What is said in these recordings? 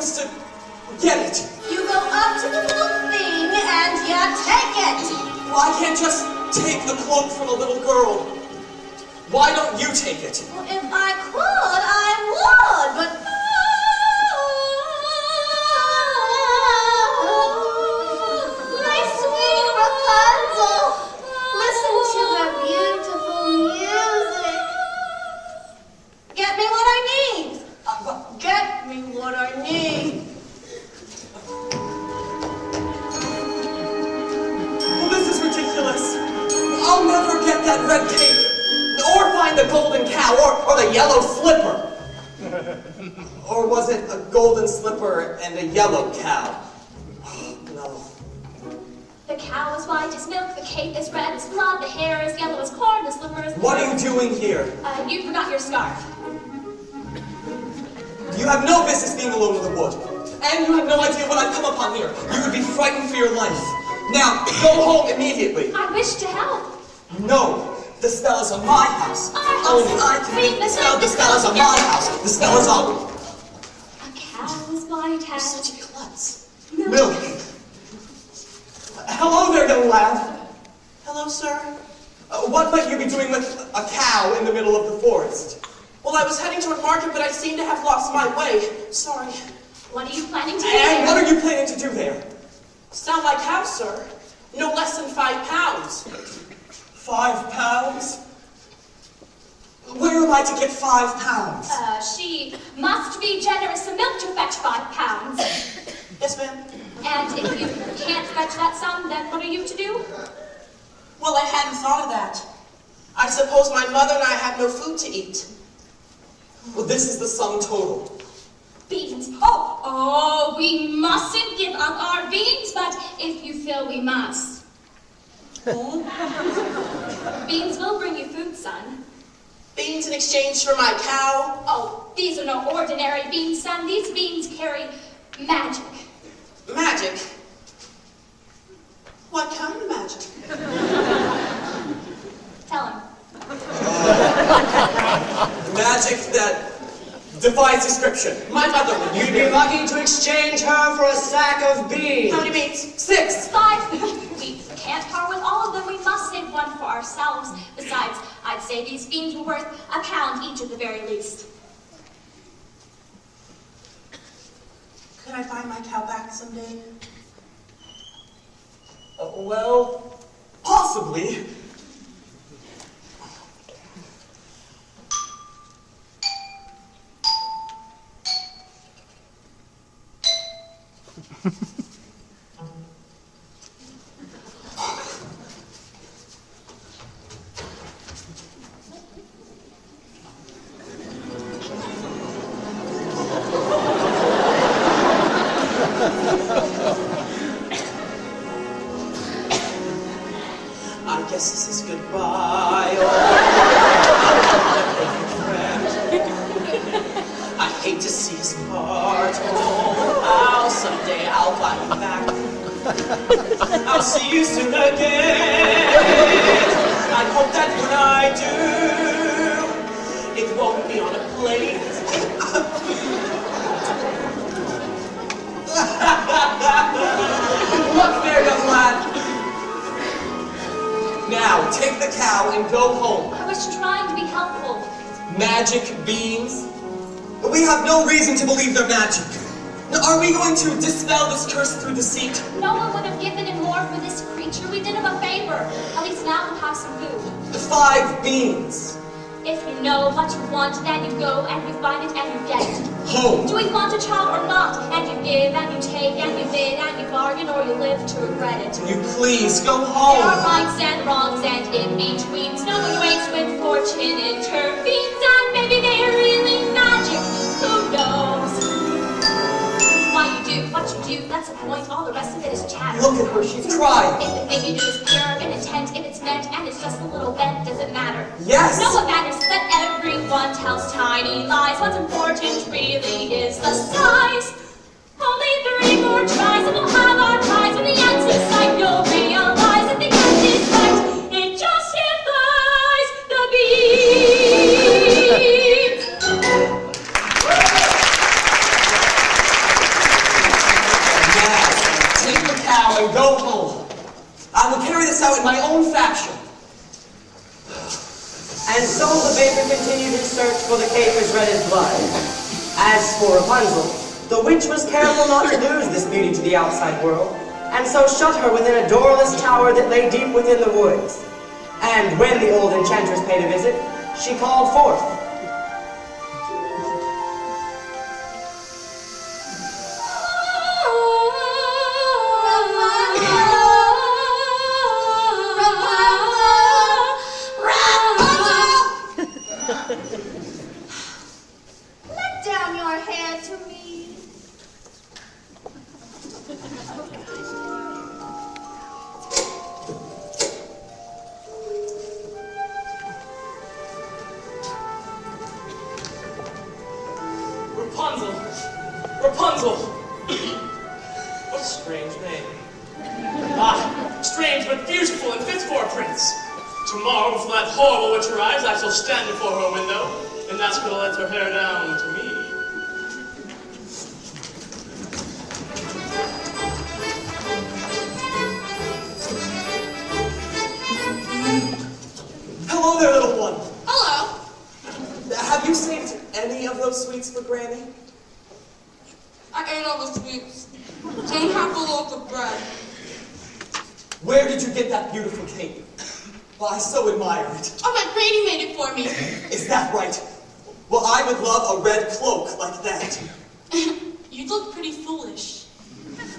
supposed to get it? You go up to the little thing and you take it. Well, I can't just take the cloak from a little girl. Why don't you take it? Well, if I could, I would, but... My sweet Rapunzel, listen to the beautiful music. Get me what I need. Get me what I need. Well, this is ridiculous. I'll never get that red cape, or find the golden cow, or the yellow slipper. Or was it a golden slipper and a yellow cow? No. The cow is white as milk, the cape is red as blood, the hair is yellow as corn, the slipper is... What are you doing here? You forgot your scarf. You have no business being alone in the wood. And you have no idea what I've come upon here. You would be frightened for your life. Now, go home immediately. I wish to help. No, the spell is on my house. Our house. Only I can make the spell. The spell is on my house. The spell is on... A cow's white You're as... such a klutz. Milk. Hello there, young lad. Hello, sir. What might you be doing with a cow in the middle of the forest? Well, I was heading toward market, but I seem to have lost my way. Sorry. What are you planning to do? And what are you planning to do there? Sound like how, sir? No less than 5 pounds. 5 pounds? Where am I to get 5 pounds? She must be generous of milk to fetch 5 pounds. Yes, ma'am. And if you can't fetch that sum, then what are you to do? Well, I hadn't thought of that. I suppose my mother and I have no food to eat. Well, this is the sum total. Beans. Oh, we mustn't give up our beans, but if you feel we must. Beans will bring you food, son. Beans in exchange for my cow? Oh, these are no ordinary beans, son. These beans carry magic. Magic? What kind of magic? Tell him. Magic that defies description. My mother would You'd be lucky to exchange her for a sack of beans. How many beans? 6. 5. We can't part with all of them. We must save one for ourselves. Besides, I'd say these beans were worth £1 each at the very least. Could I find my cow back someday? Well, possibly. I guess this is goodbye. I hate to see us part. Oh, someday I'll buy you back. I'll see you soon again. I hope that when I do, it won't be on a plane. Look there, young lad. Now, take the cow and go home. I was trying to be helpful. Magic beans? We have no reason to believe they're magic. Now, are we going to dispel this curse through deceit? No one would have given him more for this creature. We did him a favor. At least now we'll have some food. 5 beans. If you know what you want, then you go and you find it and you get it. Home. Do we want a child or not? And you give and you take and you bid and you bargain, or you live to regret it. You please go There home. are rights and wrongs and in-betweens. No ways when fortune intervenes, and maybe they're really magic. Who knows? Why you do what you do, that's the point. All the rest of it is chatter. Look at her, she's crying. If the thing you do is pure in intent, if it's meant and it's just a little bent, does it matter? Yes. No, what matters is that everyone tells tiny lies. What's important really is the size. Only 3 more tries and we'll have our prize. When the end's in sight, you'll realize that the end is right. It justifies the beans. baker continued his search for the cape as red as blood. As for Rapunzel, the witch was careful not to lose this beauty to the outside world, and so shut her within a doorless tower that lay deep within the woods. And when the old enchantress paid a visit, she called forth. Let down your hand to me. Rapunzel! Rapunzel! What a strange name. Ah, strange but beautiful and fit for a prince. Tomorrow, before that horrible witch arrives, I shall stand before her window and ask her to let her hair down to me. Hello there, little one. Hello. Have you saved any of those sweets for Granny? I ate all the sweets. Don't have a loaf of bread. Where did you get that beautiful cape? Well, I so admire it. Oh, but Granny made it for me. Is that right? Well, I would love a red cloak like that. You look pretty foolish.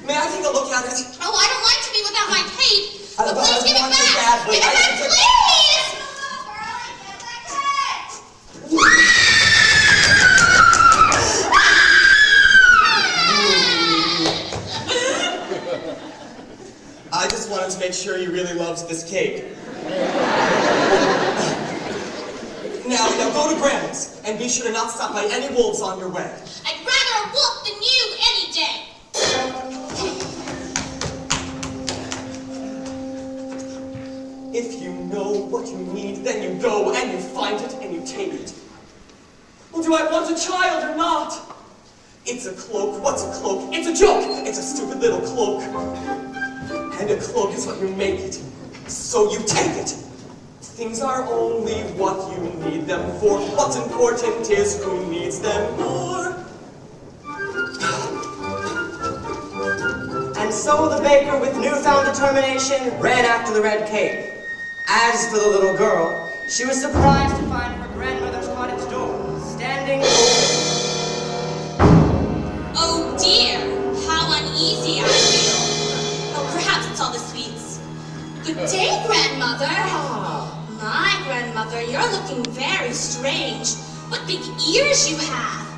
May I take a look at it? Oh, I don't like to be without my cape. But Please give it want back. badly. Give it back, please. I just wanted to make sure you really loved this cape. Now go to Grandma's, and be sure to not stop by any wolves on your way. I'd rather a wolf than you any day. If you know what you need, then you go, and you find it, and you take it. Well, do I want a child or not? It's a cloak. What's a cloak? It's a joke. It's a stupid little cloak. And a cloak is what you make it. So you take it. Things are only what you need them for. What's important is who needs them more. And so the baker, with newfound determination, ran after the red cape. As for the little girl, she was surprised to find her grandmother's cottage door standing open. Oh dear, how uneasy I feel. Oh, perhaps it's all the sweets. Good day, Grandmother. My grandmother, you're looking very strange. What big ears you have.